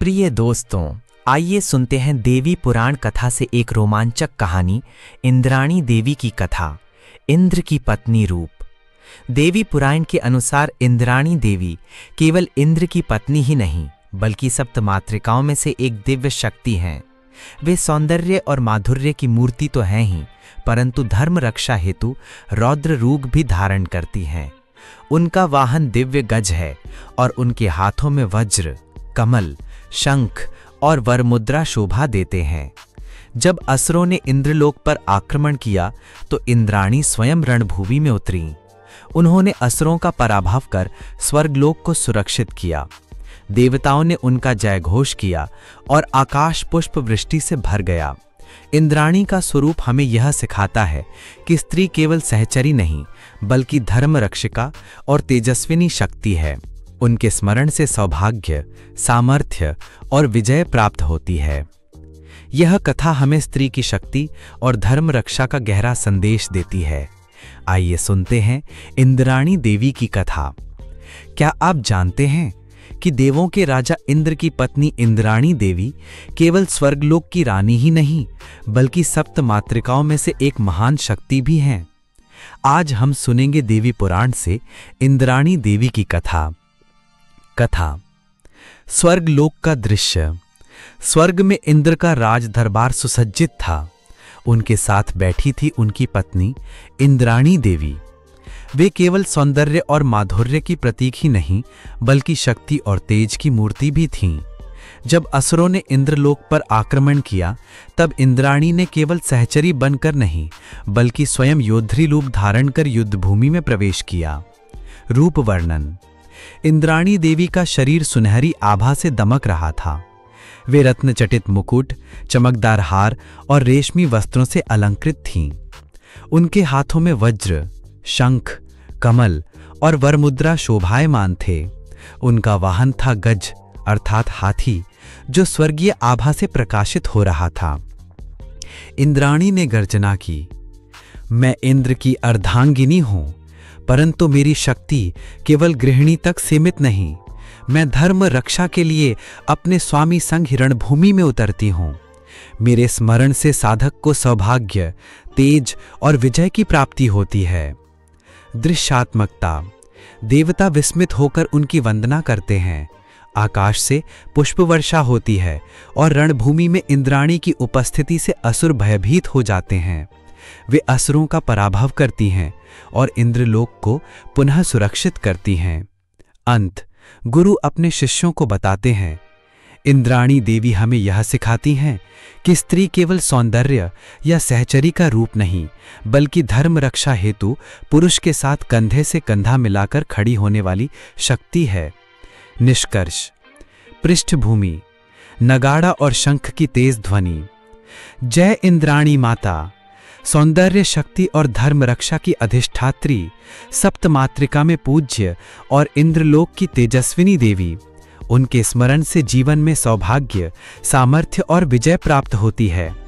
प्रिय दोस्तों, आइए सुनते हैं देवी पुराण कथा से एक रोमांचक कहानी, इंद्राणी देवी की कथा, इंद्र की पत्नी रूप। देवी पुराण के अनुसार इंद्राणी देवी केवल इंद्र की पत्नी ही नहीं, बल्कि सप्त मातृकाओं में से एक दिव्य शक्ति हैं। वे सौंदर्य और माधुर्य की मूर्ति तो हैं ही, परंतु धर्म रक्षा हेतु रौद्र रूप भी धारण करती हैं। उनका वाहन दिव्य गज है और उनके हाथों में वज्र, कमल, शंख और वरमुद्रा शोभा देते हैं। जब असुरों ने इंद्रलोक पर आक्रमण किया तो इंद्राणी स्वयं रणभूमि में उतरी। उन्होंने असुरों का पराभव कर स्वर्गलोक को सुरक्षित किया। देवताओं ने उनका जयघोष किया और आकाश पुष्प वृष्टि से भर गया। इंद्राणी का स्वरूप हमें यह सिखाता है कि स्त्री केवल सहचरी नहीं, बल्कि धर्म रक्षिका और तेजस्विनी शक्ति है। उनके स्मरण से सौभाग्य, सामर्थ्य और विजय प्राप्त होती है। यह कथा हमें स्त्री की शक्ति और धर्म रक्षा का गहरा संदेश देती है। आइए सुनते हैं इंद्राणी देवी की कथा। क्या आप जानते हैं कि देवों के राजा इंद्र की पत्नी इंद्राणी देवी केवल स्वर्गलोक की रानी ही नहीं, बल्कि सप्त मातृकाओं में से एक महान शक्ति भी हैं। आज हम सुनेंगे देवी पुराण से इंद्राणी देवी की कथा। स्वर्गलोक का दृश्य। स्वर्ग में इंद्र का राज दरबार सुसज्जित था। उनके साथ बैठी थी उनकी पत्नी इंद्राणी देवी। वे केवल सौंदर्य और माधुर्य की प्रतीक ही नहीं, बल्कि शक्ति और तेज की मूर्ति भी थीं। जब असुरों ने इंद्रलोक पर आक्रमण किया, तब इंद्राणी ने केवल सहचरी बनकर नहीं, बल्कि स्वयं योद्धी रूप धारण कर युद्धभूमि में प्रवेश किया। रूप वर्णन। इंद्राणी देवी का शरीर सुनहरी आभा से दमक रहा था। वे रत्नचटित मुकुट, चमकदार हार और रेशमी वस्त्रों से अलंकृत थीं। उनके हाथों में वज्र, शंख, कमल और वरमुद्रा शोभायमान थे। उनका वाहन था गज अर्थात हाथी, जो स्वर्गीय आभा से प्रकाशित हो रहा था। इंद्राणी ने गर्जना की, मैं इंद्र की अर्धांगिनी हूं, परंतु मेरी शक्ति केवल गृहिणी तक सीमित नहीं। मैं धर्म रक्षा के लिए अपने स्वामी संग रणभूमि में उतरती हूं। मेरे स्मरण से साधक को सौभाग्य, तेज और विजय की प्राप्ति होती है। दृश्यात्मकता। देवता विस्मित होकर उनकी वंदना करते हैं। आकाश से पुष्प वर्षा होती है और रणभूमि में इंद्राणी की उपस्थिति से असुर भयभीत हो जाते हैं। वे असुरों का पराभव करती हैं और इंद्रलोक को पुनः सुरक्षित करती हैं। अंत। गुरु अपने शिष्यों को बताते हैं, इंद्राणी देवी हमें यह सिखाती हैं कि स्त्री केवल सौंदर्य या सहचरी का रूप नहीं, बल्कि धर्म रक्षा हेतु पुरुष के साथ कंधे से कंधा मिलाकर खड़ी होने वाली शक्ति है। निष्कर्ष। पृष्ठभूमि। नगाड़ा और शंख की तेज ध्वनि। जय इंद्राणी माता, सौंदर्य, शक्ति और धर्म रक्षा की अधिष्ठात्री, सप्त मातृका में पूज्य और इंद्रलोक की तेजस्विनी देवी। उनके स्मरण से जीवन में सौभाग्य, सामर्थ्य और विजय प्राप्त होती है।